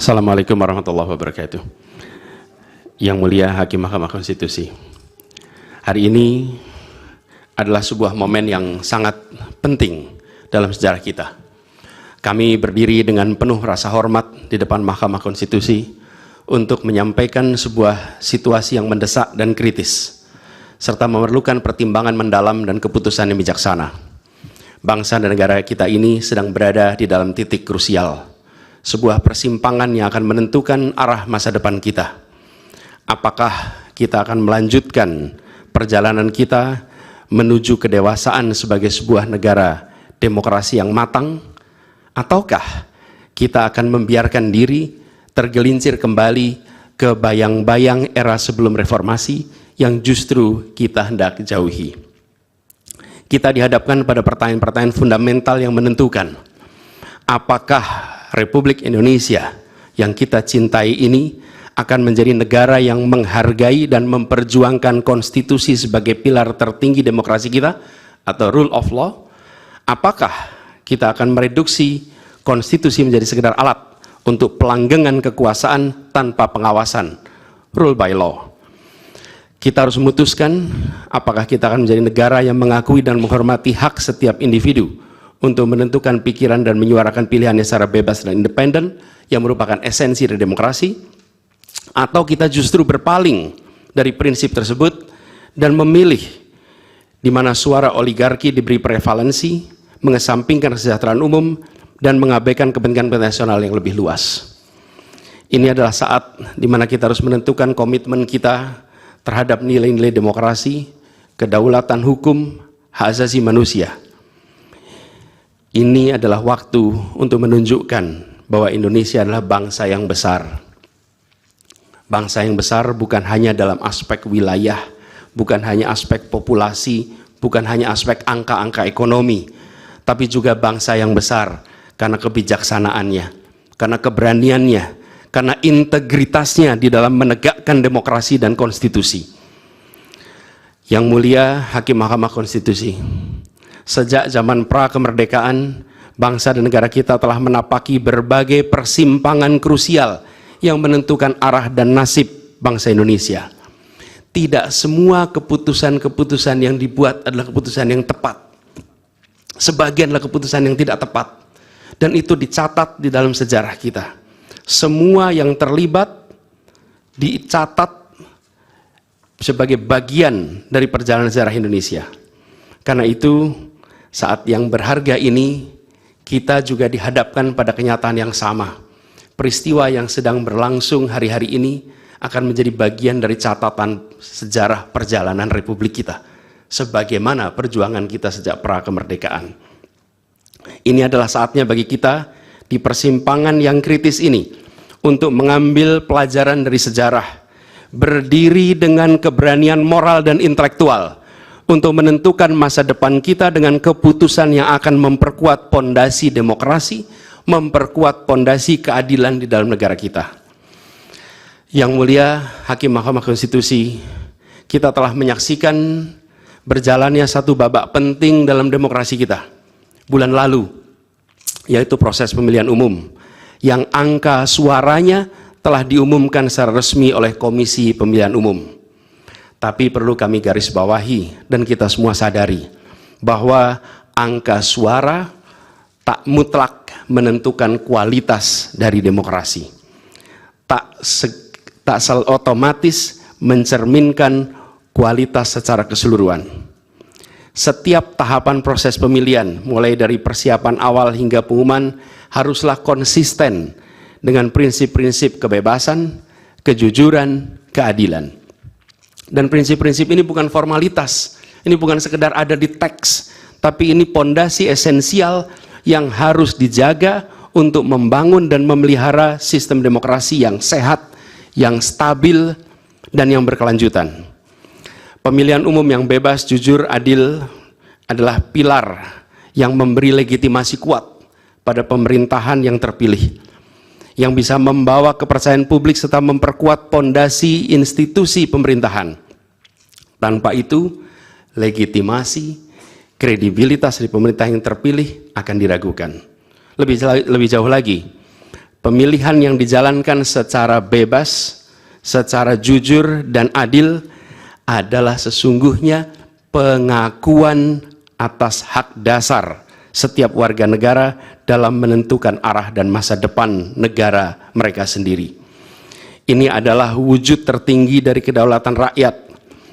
Assalamualaikum warahmatullahi wabarakatuh. Yang mulia Hakim Mahkamah Konstitusi, hari ini adalah sebuah momen yang sangat penting dalam sejarah kita. Kami berdiri dengan penuh rasa hormat di depan Mahkamah Konstitusi untuk menyampaikan sebuah situasi yang mendesak dan kritis, serta memerlukan pertimbangan mendalam dan keputusan yang bijaksana. Bangsa dan negara kita ini sedang berada di dalam titik krusial, sebuah persimpangan yang akan menentukan arah masa depan kita. Apakah kita akan melanjutkan perjalanan kita menuju kedewasaan sebagai sebuah negara demokrasi yang matang, ataukah kita akan membiarkan diri tergelincir kembali ke bayang-bayang era sebelum reformasi yang justru kita hendak jauhi? Kita dihadapkan pada pertanyaan-pertanyaan fundamental yang menentukan apakah Republik Indonesia yang kita cintai ini akan menjadi negara yang menghargai dan memperjuangkan konstitusi sebagai pilar tertinggi demokrasi kita atau rule of law. Apakah kita akan mereduksi konstitusi menjadi sekedar alat untuk pelanggengan kekuasaan tanpa pengawasan, rule by law? Kita harus memutuskan apakah kita akan menjadi negara yang mengakui dan menghormati hak setiap individu untuk menentukan pikiran dan menyuarakan pilihannya secara bebas dan independen yang merupakan esensi dari demokrasi, atau kita justru berpaling dari prinsip tersebut dan memilih di mana suara oligarki diberi prevalensi, mengesampingkan kesejahteraan umum dan mengabaikan kepentingan nasional yang lebih luas. Ini adalah saat di mana kita harus menentukan komitmen kita terhadap nilai-nilai demokrasi, kedaulatan hukum, hak asasi manusia. Ini adalah waktu untuk menunjukkan bahwa Indonesia adalah bangsa yang besar. Bangsa yang besar bukan hanya dalam aspek wilayah, bukan hanya aspek populasi, bukan hanya aspek angka-angka ekonomi, tapi juga bangsa yang besar karena kebijaksanaannya, karena keberaniannya, karena integritasnya di dalam menegakkan demokrasi dan konstitusi. Yang mulia Hakim Mahkamah Konstitusi, sejak zaman pra-kemerdekaan, bangsa dan negara kita telah menapaki berbagai persimpangan krusial yang menentukan arah dan nasib bangsa Indonesia. Tidak semua keputusan-keputusan yang dibuat adalah keputusan yang tepat. Sebagian adalah keputusan yang tidak tepat. Dan itu dicatat di dalam sejarah kita. Semua yang terlibat dicatat sebagai bagian dari perjalanan sejarah Indonesia. Karena itu, saat yang berharga ini, kita juga dihadapkan pada kenyataan yang sama. Peristiwa yang sedang berlangsung hari-hari ini akan menjadi bagian dari catatan sejarah perjalanan Republik kita, sebagaimana perjuangan kita sejak pra-kemerdekaan. Ini adalah saatnya bagi kita di persimpangan yang kritis ini untuk mengambil pelajaran dari sejarah, berdiri dengan keberanian moral dan intelektual untuk menentukan masa depan kita dengan keputusan yang akan memperkuat pondasi demokrasi, memperkuat pondasi keadilan di dalam negara kita. Yang mulia Hakim Mahkamah Konstitusi, kita telah menyaksikan berjalannya satu babak penting dalam demokrasi kita bulan lalu, yaitu proses pemilihan umum, yang angka suaranya telah diumumkan secara resmi oleh Komisi Pemilihan Umum. Tapi perlu kami garis bawahi dan kita semua sadari bahwa angka suara tak mutlak menentukan kualitas dari demokrasi. Tak otomatis mencerminkan kualitas secara keseluruhan. Setiap tahapan proses pemilihan, mulai dari persiapan awal hingga pengumuman, haruslah konsisten dengan prinsip-prinsip kebebasan, kejujuran, keadilan. Dan prinsip-prinsip ini bukan formalitas, ini bukan sekedar ada di teks, tapi ini pondasi esensial yang harus dijaga untuk membangun dan memelihara sistem demokrasi yang sehat, yang stabil, dan yang berkelanjutan. Pemilihan umum yang bebas, jujur, adil adalah pilar yang memberi legitimasi kuat pada pemerintahan yang terpilih, yang bisa membawa kepercayaan publik serta memperkuat pondasi institusi pemerintahan. Tanpa itu, legitimasi, kredibilitas dari pemerintah yang terpilih akan diragukan. Lebih jauh lagi, pemilihan yang dijalankan secara bebas, secara jujur dan adil adalah sesungguhnya pengakuan atas hak dasar setiap warga negara dalam menentukan arah dan masa depan negara mereka sendiri. Ini adalah wujud tertinggi dari kedaulatan rakyat,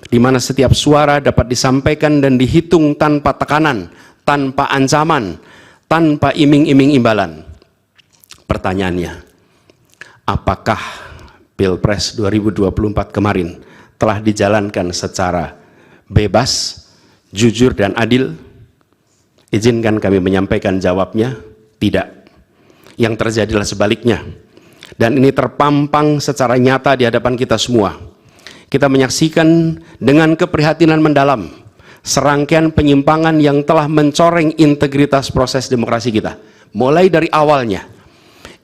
di mana setiap suara dapat disampaikan dan dihitung tanpa tekanan, tanpa ancaman, tanpa iming-iming imbalan. Pertanyaannya, apakah Pilpres 2024 kemarin telah dijalankan secara bebas, jujur, dan adil? Izinkan kami menyampaikan jawabnya, tidak. Yang terjadilah sebaliknya. Dan ini terpampang secara nyata di hadapan kita semua. Kita menyaksikan dengan keprihatinan mendalam serangkaian penyimpangan yang telah mencoreng integritas proses demokrasi kita. Mulai dari awalnya,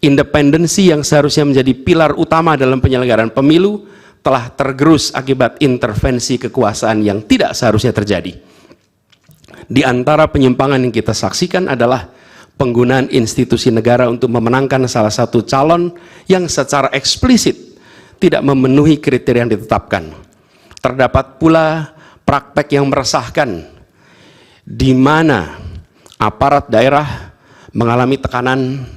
independensi yang seharusnya menjadi pilar utama dalam penyelenggaraan pemilu telah tergerus akibat intervensi kekuasaan yang tidak seharusnya terjadi. Di antara penyimpangan yang kita saksikan adalah penggunaan institusi negara untuk memenangkan salah satu calon yang secara eksplisit tidak memenuhi kriteria yang ditetapkan. Terdapat pula praktek yang meresahkan, di mana aparat daerah mengalami tekanan,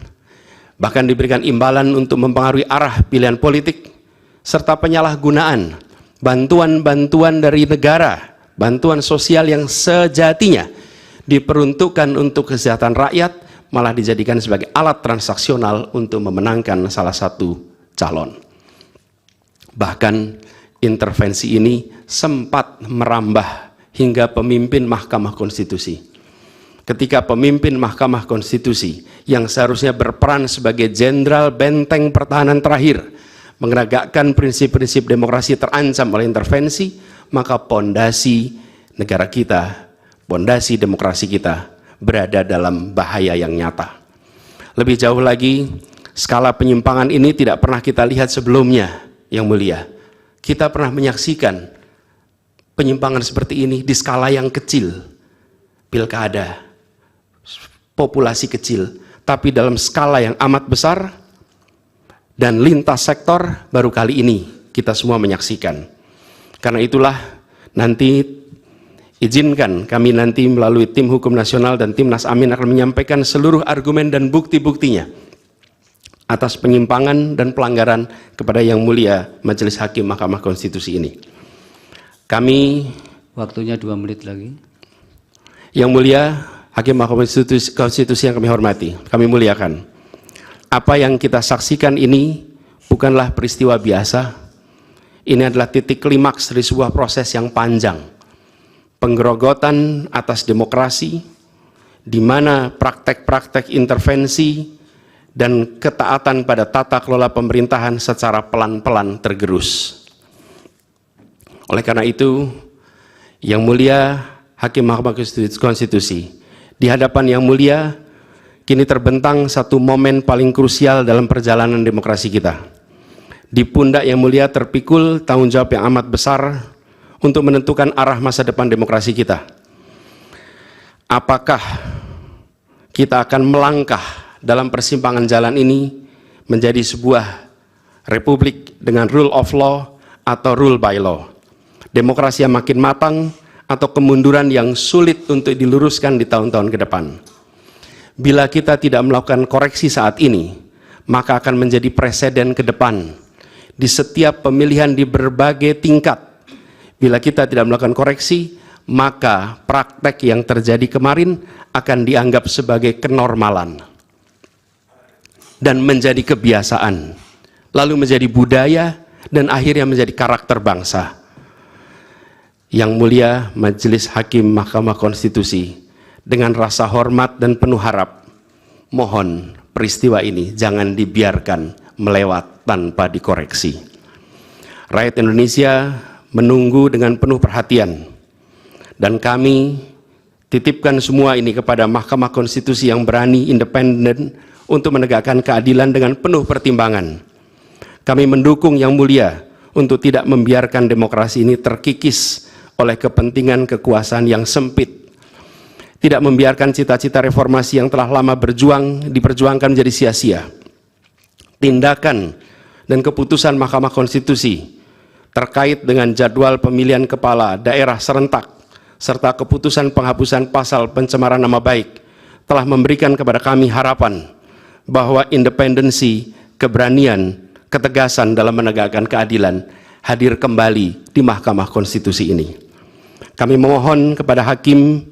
bahkan diberikan imbalan untuk mempengaruhi arah pilihan politik, serta penyalahgunaan bantuan-bantuan dari negara, bantuan sosial yang sejatinya diperuntukkan untuk kesejahteraan rakyat, malah dijadikan sebagai alat transaksional untuk memenangkan salah satu calon. Bahkan intervensi ini sempat merambah hingga pemimpin Mahkamah Konstitusi. Ketika pemimpin Mahkamah Konstitusi yang seharusnya berperan sebagai jenderal benteng pertahanan terakhir menegakkan prinsip-prinsip demokrasi terancam oleh intervensi, maka pondasi negara kita, pondasi demokrasi kita berada dalam bahaya yang nyata. Lebih jauh lagi, skala penyimpangan ini tidak pernah kita lihat sebelumnya, yang mulia. Kita pernah menyaksikan penyimpangan seperti ini di skala yang kecil, pilkada, populasi kecil, tapi dalam skala yang amat besar dan lintas sektor baru kali ini kita semua menyaksikan. Karena itulah nanti izinkan kami nanti melalui tim hukum nasional dan Timnas Amin akan menyampaikan seluruh argumen dan bukti-buktinya atas penyimpangan dan pelanggaran kepada Yang Mulia Majelis Hakim Mahkamah Konstitusi ini. Kami, waktunya 2 menit lagi. Yang Mulia Hakim Mahkamah Konstitusi yang kami hormati, kami muliakan. Apa yang kita saksikan ini bukanlah peristiwa biasa. Ini adalah titik klimaks dari sebuah proses yang panjang. Penggerogotan atas demokrasi, di mana praktek-praktek intervensi dan ketaatan pada tata kelola pemerintahan secara pelan-pelan tergerus. Oleh karena itu, Yang Mulia Hakim Mahkamah Konstitusi, di hadapan Yang Mulia, kini terbentang satu momen paling krusial dalam perjalanan demokrasi kita. Di pundak Yang Mulia terpikul tanggung jawab yang amat besar untuk menentukan arah masa depan demokrasi kita. Apakah kita akan melangkah dalam persimpangan jalan ini menjadi sebuah republik dengan rule of law atau rule by law? Demokrasi yang makin matang atau kemunduran yang sulit untuk diluruskan di tahun-tahun ke depan? Bila kita tidak melakukan koreksi saat ini, maka akan menjadi preseden ke depan di setiap pemilihan di berbagai tingkat. Bila kita tidak melakukan koreksi, maka praktek yang terjadi kemarin akan dianggap sebagai kenormalan dan menjadi kebiasaan, lalu menjadi budaya, dan akhirnya menjadi karakter bangsa. Yang Mulia Majelis Hakim Mahkamah Konstitusi, dengan rasa hormat dan penuh harap, mohon peristiwa ini jangan dibiarkan melewat tanpa dikoreksi. Rakyat Indonesia menunggu dengan penuh perhatian, dan kami titipkan semua ini kepada Mahkamah Konstitusi yang berani, independen, untuk menegakkan keadilan dengan penuh pertimbangan. Kami mendukung Yang Mulia untuk tidak membiarkan demokrasi ini terkikis oleh kepentingan kekuasaan yang sempit, tidak membiarkan cita-cita reformasi yang telah lama diperjuangkan menjadi sia-sia. tindakan dan keputusan Mahkamah Konstitusi terkait dengan jadwal pemilihan kepala daerah serentak serta keputusan penghapusan pasal pencemaran nama baik telah memberikan kepada kami harapan bahwa independensi, keberanian, ketegasan dalam menegakkan keadilan hadir kembali di Mahkamah Konstitusi ini. Kami memohon kepada Hakim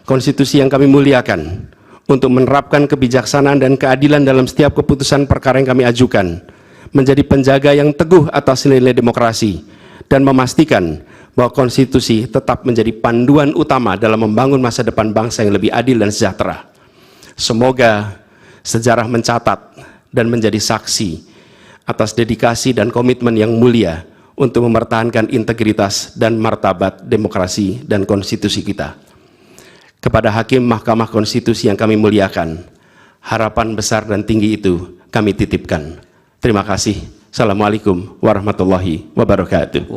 Konstitusi yang kami muliakan untuk menerapkan kebijaksanaan dan keadilan dalam setiap keputusan perkara yang kami ajukan, menjadi penjaga yang teguh atas nilai demokrasi, dan memastikan bahwa konstitusi tetap menjadi panduan utama dalam membangun masa depan bangsa yang lebih adil dan sejahtera. Semoga sejarah mencatat dan menjadi saksi atas dedikasi dan komitmen yang mulia untuk mempertahankan integritas dan martabat demokrasi dan konstitusi kita. Kepada Hakim Mahkamah Konstitusi yang kami muliakan, harapan besar dan tinggi itu kami titipkan. Terima kasih. Assalamualaikum warahmatullahi wabarakatuh.